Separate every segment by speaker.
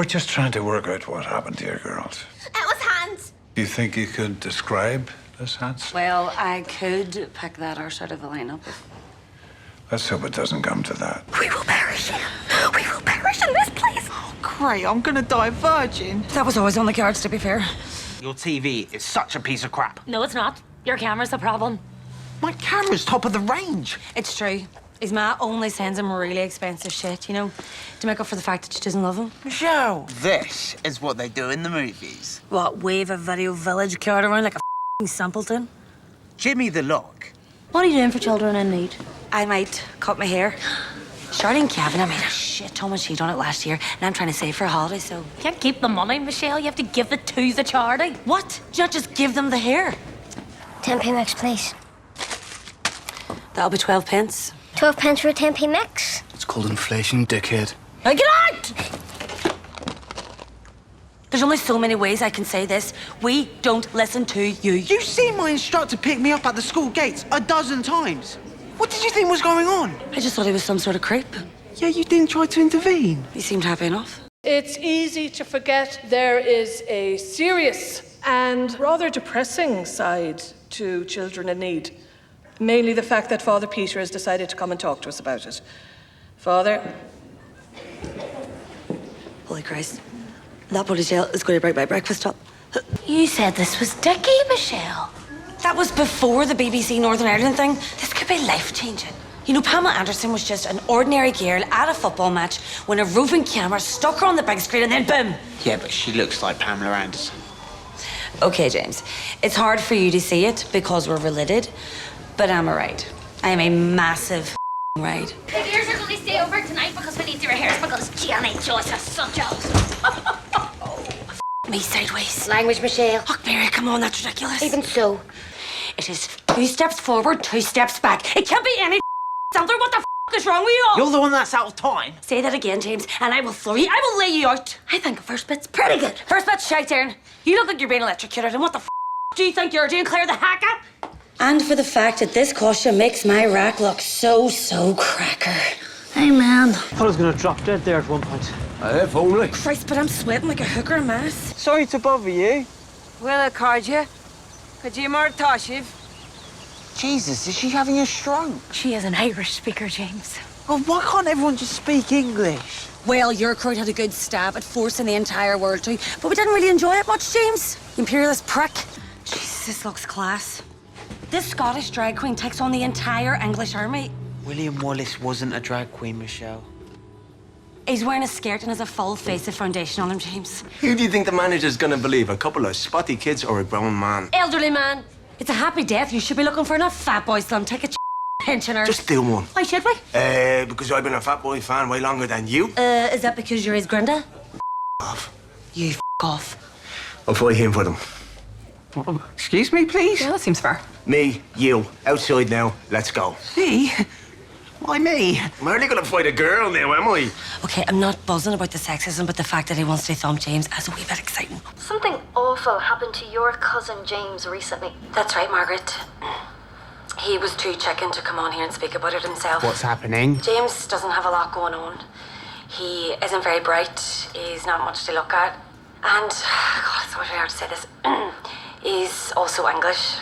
Speaker 1: We're just trying to work out what happened to your girls.
Speaker 2: It was Hans.
Speaker 1: Do you think you could describe this, Hans?
Speaker 3: Well, I could pick that arse out of the lineup.
Speaker 1: Let's hope it doesn't come to that.
Speaker 2: We will perish. We will perish in this place.
Speaker 4: Oh, great. I'm gonna die a virgin.
Speaker 3: That was always on the cards, to be fair.
Speaker 5: Your TV is such a piece of crap.
Speaker 6: No, it's not. Your camera's the problem.
Speaker 5: My camera's top of the range.
Speaker 3: It's true. His ma only sends him really expensive shit, you know, to make up for the fact that she doesn't love him.
Speaker 5: Michelle, this is what they do in the movies.
Speaker 3: What, wave a video village card around like a f***ing simpleton?
Speaker 5: Jimmy the Lock.
Speaker 6: What are you doing for children in need?
Speaker 3: I might cut my hair. Charlie and Kevin, I made a shit ton of sheet on it last year, and I'm trying to save for a holiday, so...
Speaker 6: You can't keep the money, Michelle. You have to give it to the charity.
Speaker 3: What? Do you not just give them the hair?
Speaker 2: 10p mix, please.
Speaker 3: That'll be 12 pence.
Speaker 2: 12 pence for a 10p mix.
Speaker 7: It's called inflation, dickhead.
Speaker 3: Now get out! There's only so many ways I can say this. We don't listen to you.
Speaker 5: You've seen my instructor pick me up at the school gates a dozen times. What did you think was going on?
Speaker 3: I just thought he was some sort of creep.
Speaker 5: Yeah, you didn't try to intervene.
Speaker 3: He seemed happy enough.
Speaker 8: It's easy to forget there is a serious and rather depressing side to children in need. Mainly the fact that Father Peter has decided to come and talk to us about it. Father?
Speaker 3: Holy Christ. That bloody jail is going to break my breakfast up.
Speaker 6: You said this was Dickie, Michelle.
Speaker 3: That was before the BBC Northern Ireland thing. This could be life-changing. You know, Pamela Anderson was just an ordinary girl at a football match when a roving camera stuck her on the big screen and then boom.
Speaker 5: Yeah, but she looks like Pamela Anderson.
Speaker 3: Okay, James. It's hard for you to see it because we're related, but I'm a right. I am a massive right.
Speaker 6: The girls are going to stay over tonight because we need to rehearse because Jenny Joyce is so jealous.
Speaker 3: Me sideways.
Speaker 6: Language, Michelle.
Speaker 3: Oh, Mary, come on, that's ridiculous.
Speaker 6: Even so.
Speaker 3: It is 2 steps forward, 2 steps back. It can't be any something. What the is wrong with you all?
Speaker 5: You're the one that's out of time.
Speaker 3: Say that again, James, and I will floor you. I will lay you out.
Speaker 6: I think the first bit's pretty good.
Speaker 3: First bit's shite, Erin. You look like you're being electrocuted, and what the do you think you're doing, Claire the hacker? And for the fact that this costume makes my rack look so cracker.
Speaker 6: Amen.
Speaker 9: I thought I was going to drop dead there at one point.
Speaker 7: If only.
Speaker 3: Christ, but I'm sweating like a hooker in mass.
Speaker 4: Sorry to bother you.
Speaker 10: Well, Cardia. Could you more Tashiv?
Speaker 5: Jesus, is she having a stroke?
Speaker 6: She is an Irish speaker, James.
Speaker 5: Well, why can't everyone just speak English?
Speaker 3: Well, your crowd had a good stab at forcing the entire world to, but we didn't really enjoy it much, James. Imperialist prick. Jesus, this looks class. This Scottish drag queen takes on the entire English army.
Speaker 5: William Wallace wasn't a drag queen, Michelle.
Speaker 3: He's wearing a skirt and has a full face of foundation on him, James.
Speaker 7: Who do you think the manager's gonna believe? A couple of spotty kids or a grown man?
Speaker 6: Elderly man.
Speaker 3: It's a happy death you should be looking for, not fat boy slum ticket pensioner.
Speaker 7: Just do one.
Speaker 3: Why should we?
Speaker 7: Because I've been a Fat Boy fan way longer than you.
Speaker 3: Is that because you're his granddad?
Speaker 7: Off.
Speaker 3: You f off.
Speaker 7: I'll fight him for them.
Speaker 5: Excuse me, please?
Speaker 10: Yeah, that seems fair.
Speaker 7: Me, you, outside now. Let's go.
Speaker 5: Me? Why me?
Speaker 7: I'm hardly gonna fight a girl now, am I?
Speaker 3: Okay, I'm not buzzing about the sexism, but the fact that he wants to thump James is a wee bit exciting.
Speaker 11: Something awful happened to your cousin James recently.
Speaker 3: That's right, Margaret. He was too chicken to come on here and speak about it himself.
Speaker 5: What's happening?
Speaker 3: James doesn't have a lot going on. He isn't very bright. He's not much to look at. And, God, it's so hard to say this. He's also English.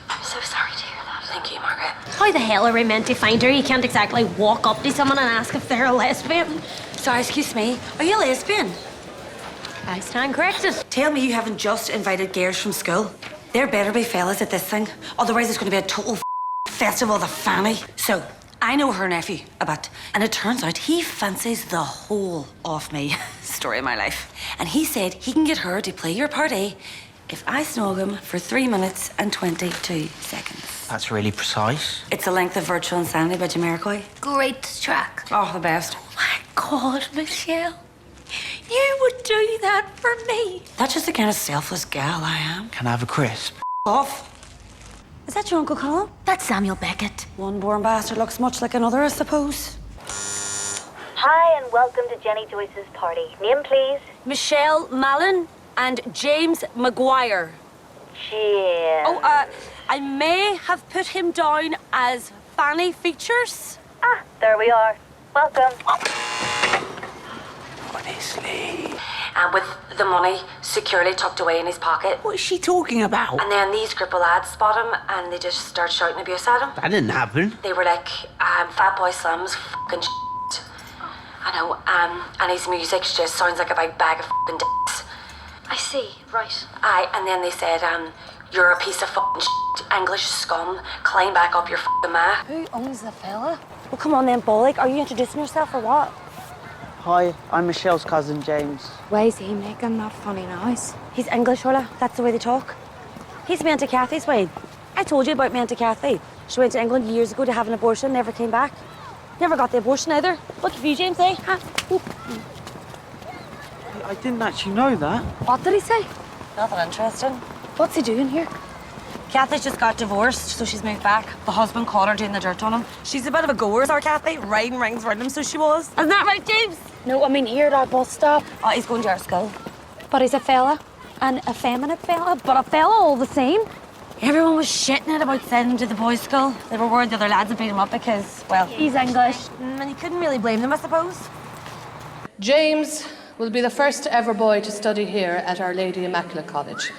Speaker 3: I'm so sorry to hear that. Thank you, Margaret.
Speaker 6: How the hell are we meant to find her? You can't exactly walk up to someone and ask if they're a lesbian.
Speaker 3: Sorry, excuse me. Are you a lesbian?
Speaker 6: I stand corrected.
Speaker 3: Tell me you haven't just invited girls from school. There better be fellas at this thing. Otherwise, it's going to be a total festival of the family. So, I know her nephew a bit, and it turns out he fancies the whole of me. Story of my life. And he said he can get her to play your party if I snog him for 3 minutes and 22 seconds.
Speaker 5: That's really precise.
Speaker 3: It's the length of Virtual Insanity by Jamiroquai.
Speaker 6: Great track.
Speaker 3: Oh, the best.
Speaker 6: Oh my God, Michelle. You would do that for me.
Speaker 3: That's just the kind of selfless gal I am.
Speaker 5: Can I have a crisp?
Speaker 3: Off. Is that your Uncle Colin?
Speaker 6: That's Samuel Beckett.
Speaker 3: One born bastard looks much like another, I suppose.
Speaker 11: Hi and welcome to Jenny Joyce's party. Name, please.
Speaker 3: Michelle Mallon and James Maguire.
Speaker 11: Jim.
Speaker 3: Oh, I may have put him down as Fanny Features.
Speaker 11: Ah, there we are. Welcome.
Speaker 5: Honestly.
Speaker 3: with the money securely tucked away in his pocket.
Speaker 5: What is she talking about?
Speaker 3: And then these group of lads spot him and they just start shouting abuse at him.
Speaker 5: That didn't happen.
Speaker 3: They were like, Fat Boy Slim's fucking shit. I know, and his music just sounds like a big bag of fucking dicks.
Speaker 6: I see, right.
Speaker 3: Aye, and then they said, you're a piece of fucking shit, English scum. Climb back up your fucking ma.
Speaker 6: Who owns the fella?
Speaker 3: Well, come on then, Bollock. Are you introducing yourself or what?
Speaker 4: Hi, I'm Michelle's cousin, James.
Speaker 6: Why is he making that funny noise?
Speaker 3: He's English, Orla. That's the way they talk. He's me Auntie Kathy's way. I told you about me Auntie Kathy. She went to England years ago to have an abortion, never came back. Never got the abortion either. Lucky for you, James, eh? Huh?
Speaker 4: I didn't actually know that.
Speaker 3: What did he say? Nothing interesting.
Speaker 6: What's he doing here?
Speaker 3: Kathy's just got divorced, so she's moved back. The husband caught her doing the dirt on him. She's a bit of a goer, is our Kathy. Riding rings around him, so she was. Isn't that right, James?
Speaker 6: No, I mean here at our bus stop.
Speaker 3: Oh, he's going to our school.
Speaker 6: But he's a fella. An effeminate fella, but a fella all the same.
Speaker 3: Everyone was shitting it about sending him to the boys' school. They were worried the other lads would beat him up because, well...
Speaker 6: He's English.
Speaker 3: And you couldn't really blame them, I suppose.
Speaker 8: James will be the first ever boy to study here at Our Lady Immaculate College.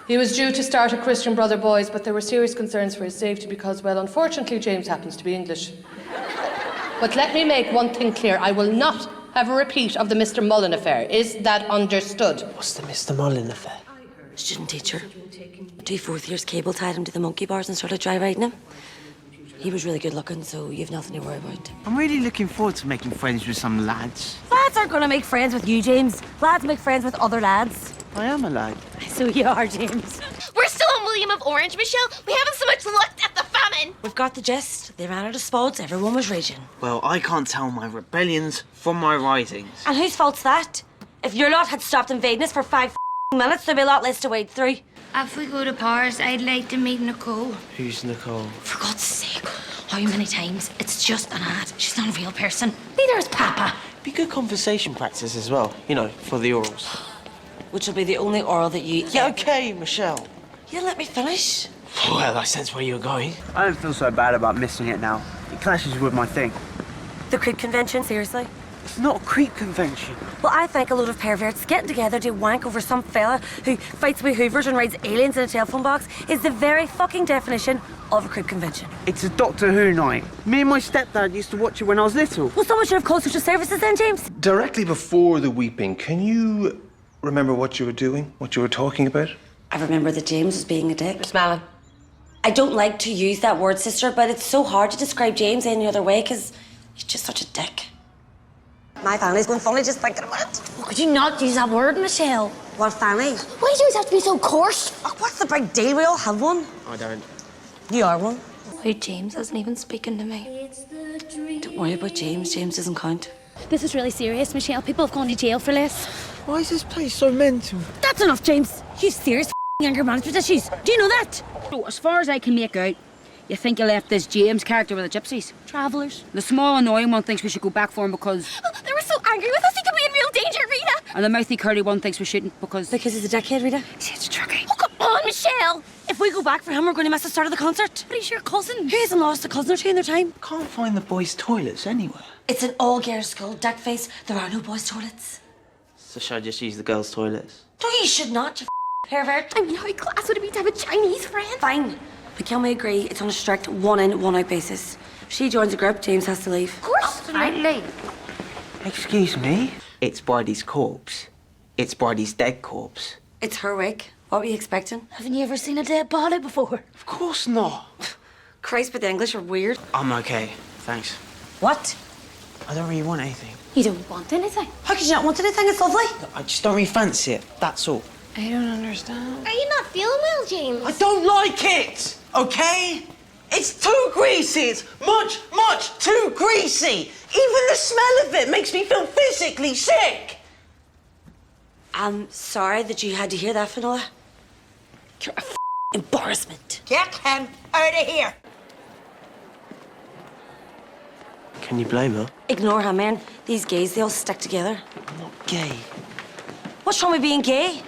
Speaker 8: He was due to start at Christian Brother Boys, but there were serious concerns for his safety because, well, unfortunately, James happens to be English. But let me make one thing clear. I will not have a repeat of the Mr. Mullen affair. Is that understood?
Speaker 4: What's the Mr. Mallon affair?
Speaker 3: Student teacher. 2 fourth years cable tied him to the monkey bars and started dry riding him. He was really good looking, so you've nothing to worry about.
Speaker 5: I'm really looking forward to making friends with some lads.
Speaker 3: Lads aren't going to make friends with you, James. Lads make friends with other lads.
Speaker 5: I am a lad.
Speaker 3: So you are, James.
Speaker 2: We're still on William of Orange, Michelle. We haven't so much looked at the famine.
Speaker 3: We've got the gist. They ran out of spods. Everyone was raging.
Speaker 5: Well, I can't tell my rebellions from my risings.
Speaker 3: And whose fault's that? If your lot had stopped invading us for 5 minutes, there'd be a lot less to wade through.
Speaker 2: If we go to Paris, I'd like to meet Nicole.
Speaker 5: Who's Nicole?
Speaker 2: For God's sake, how many times? It's just an ad. She's not a real person. Neither is Papa.
Speaker 5: Be good conversation practice as well, you know, for the orals.
Speaker 3: Which will be the only oral that you...
Speaker 5: Yeah, okay, Michelle.
Speaker 3: You let me finish.
Speaker 5: Well, I sense where you're going. I don't feel so bad about missing it now. It clashes with my thing.
Speaker 3: The creep convention, seriously?
Speaker 5: It's not a creep convention.
Speaker 3: Well, I think a load of perverts getting together to wank over some fella who fights with hoovers and rides aliens in a telephone box is the very fucking definition of a creep convention.
Speaker 5: It's a Doctor Who night. Me and my stepdad used to watch it when I was little.
Speaker 3: Well, someone should have called social services then, James.
Speaker 12: Directly before the weeping, can you remember what you were doing, what you were talking about?
Speaker 3: I remember that James was being a dick.
Speaker 6: Miss Mallon.
Speaker 3: I don't like to use that word, sister, but it's so hard to describe James any other way because he's just such a dick. My family's going funny just thinking about it.
Speaker 2: Oh, could you not use that word, Michelle?
Speaker 3: What family?
Speaker 2: Why do you have to be so coarse?
Speaker 3: Oh, what's the big deal? We all have one.
Speaker 5: I don't.
Speaker 3: You are one.
Speaker 2: Why, James isn't even speaking to me.
Speaker 3: Don't worry about James. James doesn't count.
Speaker 6: This is really serious, Michelle. People have gone to jail for this.
Speaker 5: Why is this place so mental?
Speaker 6: That's enough, James. You serious anger management issues. Do you know that?
Speaker 13: So, as far as I can make out, you think you left this James character with the gypsies?
Speaker 6: Travellers.
Speaker 13: The small annoying one thinks we should go back for him because...
Speaker 6: They were so angry with us, he could be in real danger, Rita.
Speaker 13: And the mouthy curly one thinks we shouldn't because...
Speaker 3: Because he's a dickhead, Rita.
Speaker 6: It's tricky.
Speaker 2: Oh, come on, Michelle.
Speaker 3: If we go back for him, we're going to miss the start of the concert.
Speaker 6: But he's your cousin.
Speaker 3: Who hasn't lost a cousin or two in their time?
Speaker 5: Can't find the boys' toilets anywhere.
Speaker 3: It's an all-girls school, dickface. There are no boys' toilets.
Speaker 5: So should I just use the girls' toilets?
Speaker 3: No, you should not, you pervert.
Speaker 2: I mean, how class would it be to have a Chinese friend?
Speaker 3: Fine. But can we agree it's on a strict one-in, one-out basis? If she joins the group, James has to leave.
Speaker 2: Of course. Absolutely.
Speaker 5: Excuse me? It's Bridie's corpse. It's Bridie's dead corpse.
Speaker 3: It's her wake. What were you expecting?
Speaker 2: Haven't you ever seen a dead body before?
Speaker 5: Of course not.
Speaker 3: Christ, but the English are weird.
Speaker 5: I'm okay, thanks.
Speaker 3: What?
Speaker 5: I don't really want anything.
Speaker 2: You don't want anything?
Speaker 3: How could you not want anything? It's lovely.
Speaker 5: I just don't really fancy it, that's all.
Speaker 2: I don't understand. Are you not feeling well, James?
Speaker 5: I don't like it, okay? It's too greasy. It's much, much too greasy. Even the smell of it makes me feel physically sick.
Speaker 3: I'm sorry that you had to hear that, Finola. You're a embarrassment.
Speaker 10: Get him out of here.
Speaker 5: Can you blame her?
Speaker 3: Ignore him, man. These gays, they all stick together.
Speaker 5: I'm not gay.
Speaker 3: What's wrong with being gay?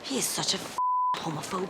Speaker 3: He is such a homophobe.